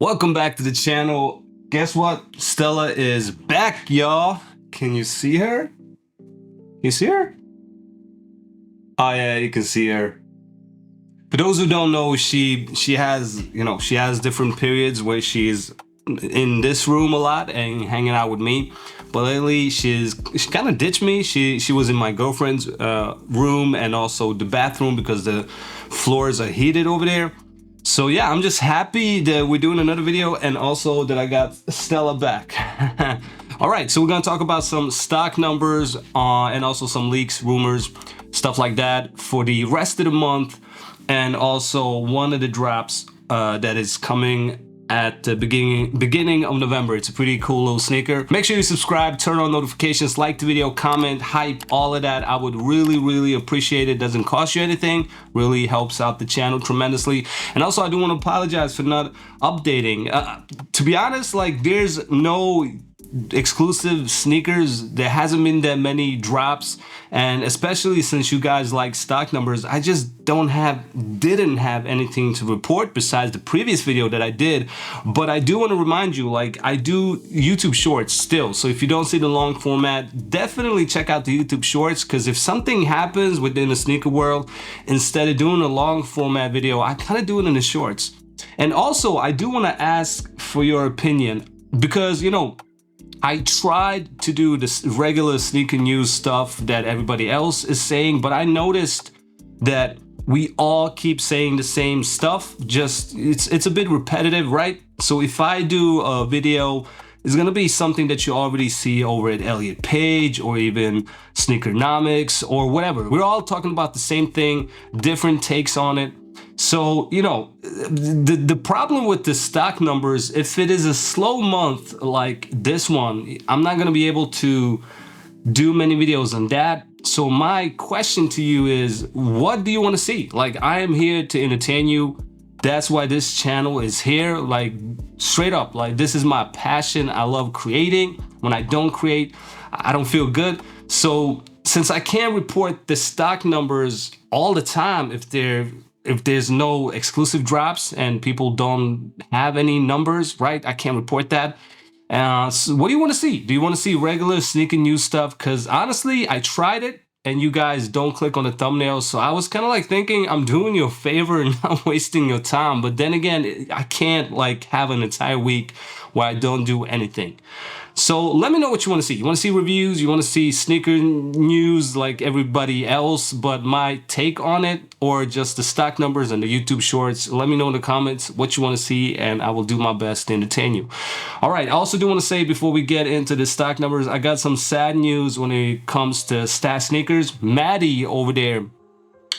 Welcome back to the channel. Guess what? Stella is back, y'all. Can you see her? You see her? Oh yeah, you can see her. For those who don't know, she has different periods where she's in this room a lot and hanging out with me. But lately she kind of ditched me. She was in my girlfriend's room and also the bathroom because the floors are heated over there. So yeah, I'm just happy that we're doing another video and also that I got Stella back. All right, so we're gonna talk about some stock numbers and also some leaks, rumors, stuff like that for the rest of the month, and also one of the drops that is coming at the beginning of November. It's a pretty cool little sneaker. Make sure you subscribe, turn on notifications, like the video, comment, hype, all of that. I would really appreciate it. Doesn't cost you anything, really helps out the channel tremendously. And also I do want to apologize for not updating. To be honest, like there's no exclusive sneakers. There hasn't been that many drops, and especially since you guys like stock numbers, I just didn't have anything to report besides the previous video that I did. But I do want to remind you, like, I do YouTube shorts still, so if you don't see the long format, definitely check out the YouTube shorts, because if something happens within the sneaker world, instead of doing a long format video, I kind of do it in the shorts. And also I do want to ask for your opinion, because I tried to do this regular sneaker news stuff that everybody else is saying, but I noticed that we all keep saying the same stuff. Just it's a bit repetitive, right? So if I do a video, it's gonna be something that you already see over at Elliot Page or even Sneakernomics or whatever. We're all talking about the same thing, different takes on it. So, the problem with the stock numbers, if it is a slow month like this one, I'm not going to be able to do many videos on that. So my question to you is, what do you want to see? Like, I am here to entertain you. That's why this channel is here. Like, straight up, like, this is my passion. I love creating. When I don't create, I don't feel good. So since I can't report the stock numbers all the time, if there's no exclusive drops and people don't have any numbers, right? I can't report that. So what do you want to see? Do you want to see regular sneaker news stuff? Because honestly, I tried it and you guys don't click on the thumbnail. So I was kind of like thinking I'm doing you a favor and not wasting your time. But then again, I can't like have an entire week where I don't do anything. So let me know what you want to see. You want to see reviews? You want to see sneaker news like everybody else, but my take on it, or just the stock numbers and the YouTube shorts? Let me know in the comments what you want to see, and I will do my best to entertain you. All right, I also do want to say before we get into the stock numbers, I got some sad news when it comes to Stash Sneakers. Maddie over there,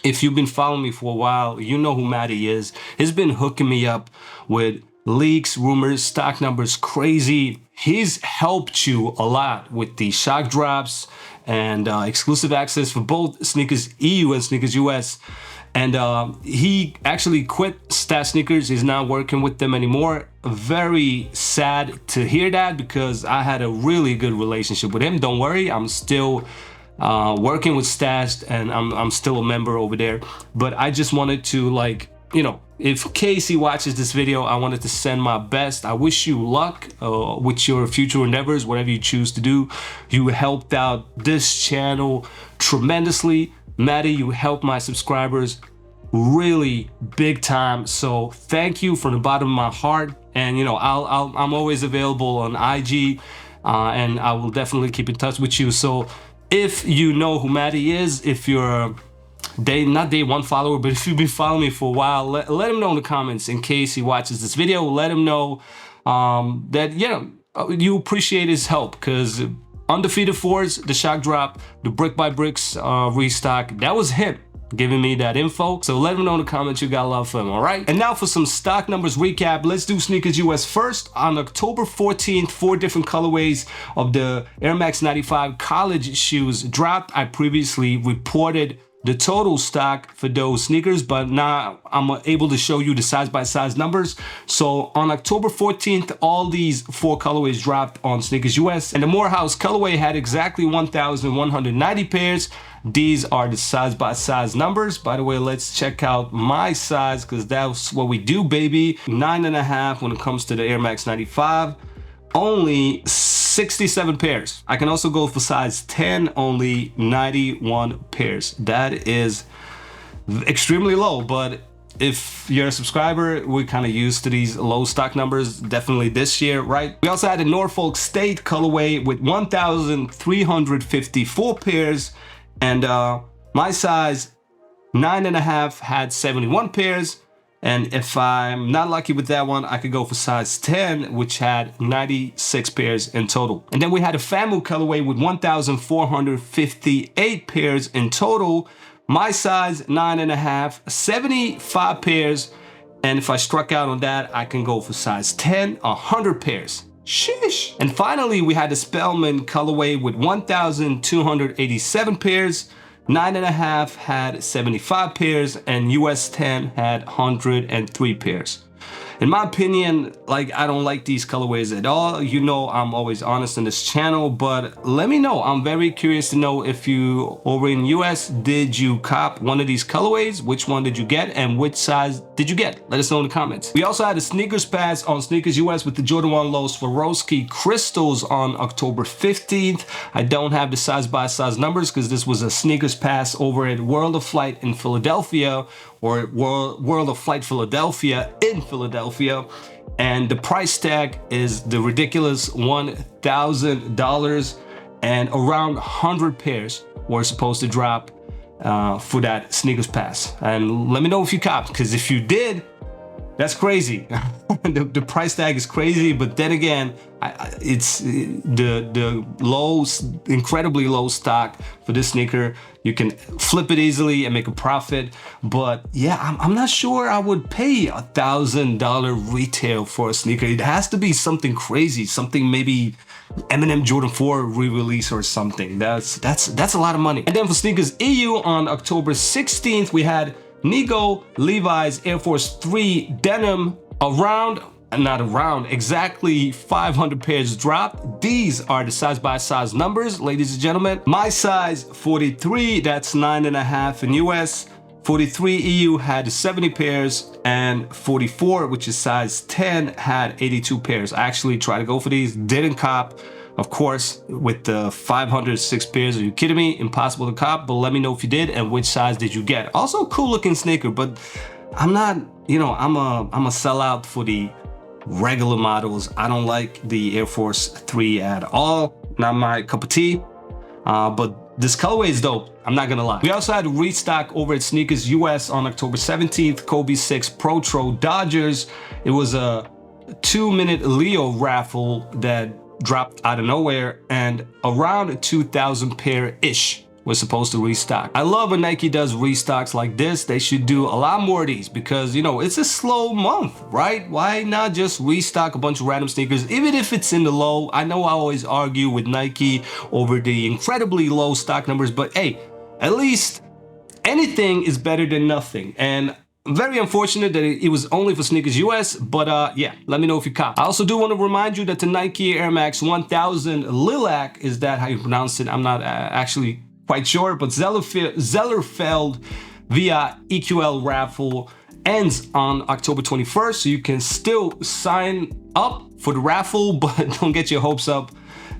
if you've been following me for a while, you know who Maddie is. He's been hooking me up with leaks, rumors, stock numbers, crazy. He's helped you a lot with the shock drops and exclusive access for both Sneakers EU and Sneakers US. And he actually quit Stash Sneakers. He's not working with them anymore. Very sad to hear that, because I had a really good relationship with him. Don't worry, I'm still working with Stash, and I'm still a member over there. But I just wanted to, like, if Casey watches this video, I wanted to send my best. I wish you luck with your future endeavors, whatever you choose to do. You helped out this channel tremendously. Maddie, you helped my subscribers really big time. So thank you from the bottom of my heart. And I'm always available on IG, and I will definitely keep in touch with you. So if you know who Maddie is, if you're not day one follower, but if you've been following me for a while, let him know in the comments in case he watches this video. Let him know that you appreciate his help, because Undefeated Fours, the shock drop, the Brick by Bricks restock, that was him giving me that info. So let him know in the comments you got love for him. All right, and now for some stock numbers recap. Let's do Sneakers US first. On October 14th, 4 different colorways of the Air Max 95 college shoes dropped. I previously reported the total stock for those sneakers, but now I'm able to show you the size by size numbers. So on October 14th, all these 4 colorways dropped on Sneakers US, and the Morehouse colorway had exactly 1,190 pairs. These are the size by size numbers. By the way, let's check out my size, because that's what we do, baby. 9.5 when it comes to the Air Max 95. Only 67 pairs. I can also go for size 10, only 91 pairs. That is extremely low, but if you're a subscriber, we're kind of used to these low stock numbers, definitely this year, right? We also had a Norfolk State colorway with 1,354 pairs, and my size 9.5 had 71 pairs. And if I'm not lucky with that one, I could go for size 10, which had 96 pairs in total. And then we had a FAMU colorway with 1,458 pairs in total. My size 9.5, 75 pairs. And if I struck out on that, I can go for size 10, 100 pairs. Sheesh. And finally, we had the Spellman colorway with 1,287 pairs. 9.5 had 75 pairs, and US 10 had 103 pairs. In my opinion, like, I don't like these colorways at all. You know, I'm always honest in this channel, but let me know. I'm very curious to know if you over in US, did you cop one of these colorways? Which one did you get, and which size did you get? Let us know in the comments. We also had a Sneakers Pass on Sneakers US with the Jordan 1 Low Swarovski crystals on October 15th. I don't have the size by size numbers because this was a Sneakers Pass over at World of Flight in Philadelphia, or World of Flight Philadelphia in Philadelphia, and the price tag is the ridiculous $1,000, and around 100 pairs were supposed to drop for that Sneakers Pass. And let me know if you copped, because if you did, that's crazy. The price tag is crazy, but then again, it's the low, incredibly low stock for this sneaker. You can flip it easily and make a profit. But yeah, I'm not sure I would pay $1,000 retail for a sneaker. It has to be something crazy, something maybe Eminem Jordan 4 re-release or something. That's a lot of money. And then for Sneakers EU on October 16th, we had Nigo Levi's Air Force 3 denim exactly 500 pairs dropped. These are the size by size numbers, ladies and gentlemen. My size 43, that's 9.5 in US. 43 EU had 70 pairs, and 44, which is size 10, had 82 pairs. I actually tried to go for these, didn't cop. Of course, with the 506 pairs, are you kidding me? Impossible to cop, but let me know if you did and which size did you get. Also, cool looking sneaker, but I'm not, you know, I'm a sellout for the regular models. I don't like the Air Force 3 at all. Not my cup of tea, but this colorway is dope. I'm not gonna lie. We also had a restock over at Sneakers US on October 17th, Kobe 6 Protro Dodgers. It was a 2-minute Leo raffle that dropped out of nowhere, and around 2,000 pair-ish was supposed to restock. I love when Nike does restocks like this. They should do a lot more of these because, you know, it's a slow month, right? Why not just restock a bunch of random sneakers, even if it's in the low? I know I always argue with Nike over the incredibly low stock numbers, but hey, at least anything is better than nothing. And very unfortunate that it was only for Sneakers US, but yeah, let me know if you cop. I also do want to remind you that the Nike Air Max 1000 Lilac, is that how you pronounce it? I'm not actually quite sure, but Zellerfeld via EQL raffle ends on October 21st, so you can still sign up for the raffle, but don't get your hopes up.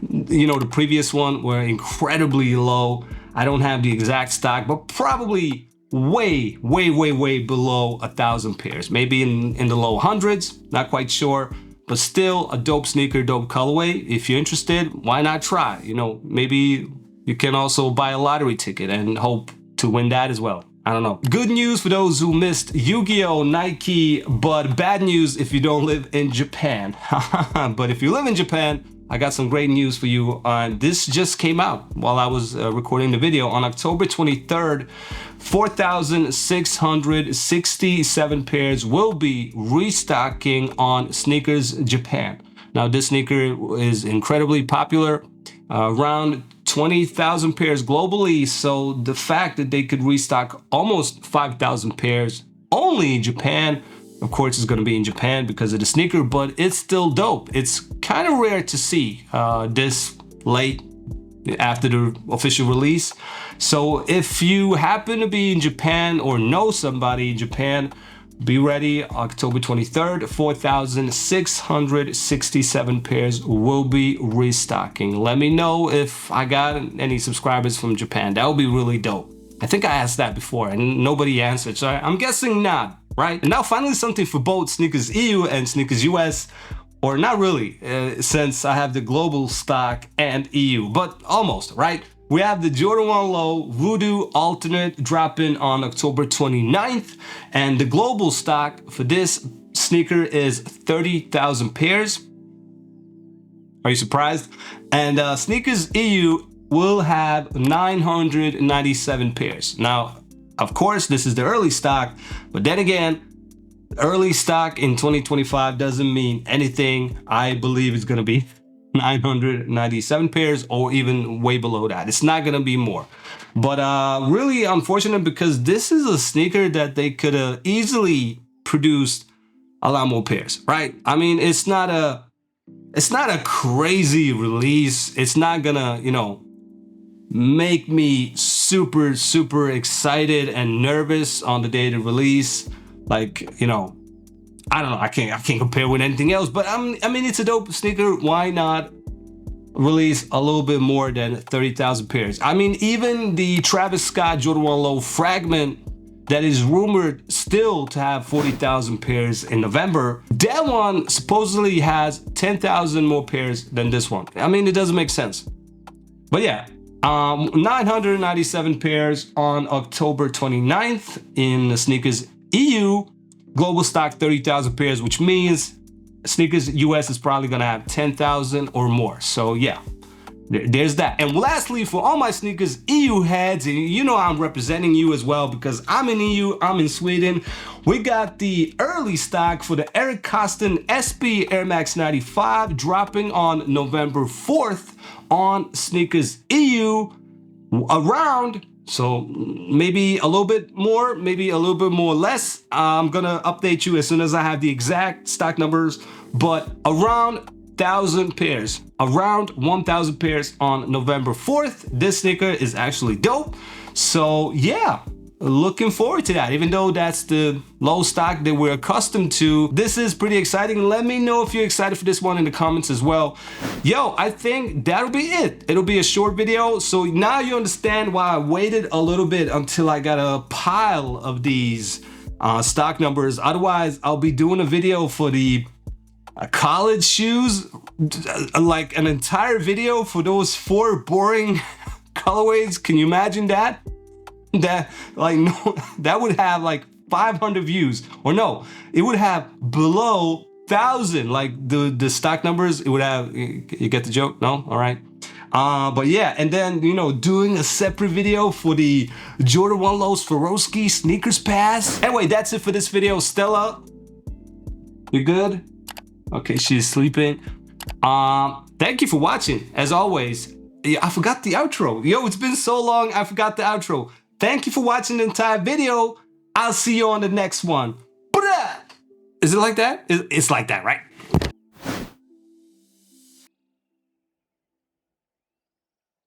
You know, the previous one were incredibly low. I don't have the exact stock, but probably way below 1,000 pairs, maybe in the low hundreds, not quite sure, but still a dope sneaker, dope colorway. If you're interested, why not try? You know, maybe you can also buy a lottery ticket and hope to win that as well. I don't know. Good news for those who missed Yu-Gi-Oh! Nike, but bad news if you don't live in Japan. But if you live in Japan, I got some great news for you. This just came out while I was recording the video. On October 23rd, 4,667 pairs will be restocking on Sneakers Japan. Now, this sneaker is incredibly popular. Around 20,000 pairs globally. So the fact that they could restock almost 5,000 pairs only in Japan, of course it's going to be in Japan because of the sneaker, but it's still dope. It's kind of rare to see this late after the official release. So if you happen to be in Japan or know somebody in Japan, be ready. October 23rd, 4,667 pairs will be restocking. Let me know if I got any subscribers from Japan. That would be really dope. I think I asked that before and nobody answered, so I'm guessing not, right? And now finally something for both Sneakers EU and Sneakers US, or not really, since I have the global stock and EU, but almost, right? We have the Jordan 1 Low Voodoo Alternate dropping on October 29th, and the global stock for this sneaker is 30,000 pairs. Are you surprised? And Sneakers EU will have 997 pairs. Now, of course, this is the early stock, but then again, early stock in 2025 doesn't mean anything. I believe it's gonna be 997 pairs or even way below that. It's not gonna be more. But really unfortunate because this is a sneaker that they could have easily produced a lot more pairs, right? I mean, it's not a crazy release. It's not gonna, you know, make me super excited and nervous on the day of the release. Like, you know, I don't know, I can't compare with anything else, but I mean, it's a dope sneaker. Why not release a little bit more than 30,000 pairs? I mean, even the Travis Scott Jordan 1 Low Fragment that is rumored still to have 40,000 pairs in November, that one supposedly has 10,000 more pairs than this one. I mean, it doesn't make sense. But yeah, 997 pairs on October 29th in the Sneakers EU. Global stock 30,000 pairs, which means Sneakers US is probably gonna have 10,000 or more. So yeah, there's that. And lastly, for all my Sneakers EU heads, and you know I'm representing you as well because I'm in EU, I'm in Sweden. We got the early stock for the Eric Costin SB Air Max 95 dropping on November 4th on Sneakers EU around. So maybe a little bit more, maybe a little bit more less. I'm gonna update you as soon as I have the exact stock numbers, but around 1,000 pairs, around 1,000 pairs on November 4th. This sneaker is actually dope. So yeah, looking forward to that. Even though that's the low stock that we're accustomed to, this is pretty exciting. Let me know if you're excited for this one in the comments as well. Yo, I think that'll be it. It'll be a short video. So now you understand why I waited a little bit until I got a pile of these stock numbers. Otherwise, I'll be doing a video for the college shoes, like an entire video for those 4 boring colorways. Can you imagine that? That like no, that would have like 500 views, or no, it would have below 1,000. Like the stock numbers, it would have. You get the joke? No, all right. But yeah, and then you know, doing a separate video for the Jordan 1 Low Swarovski Sneakers Pass. Anyway, that's it for this video. Stella, you good? Okay, she's sleeping. Thank you for watching. As always, I forgot the outro. Yo, it's been so long, I forgot the outro. Thank you for watching the entire video. I'll see you on the next one. Is it like that? It's like that, right?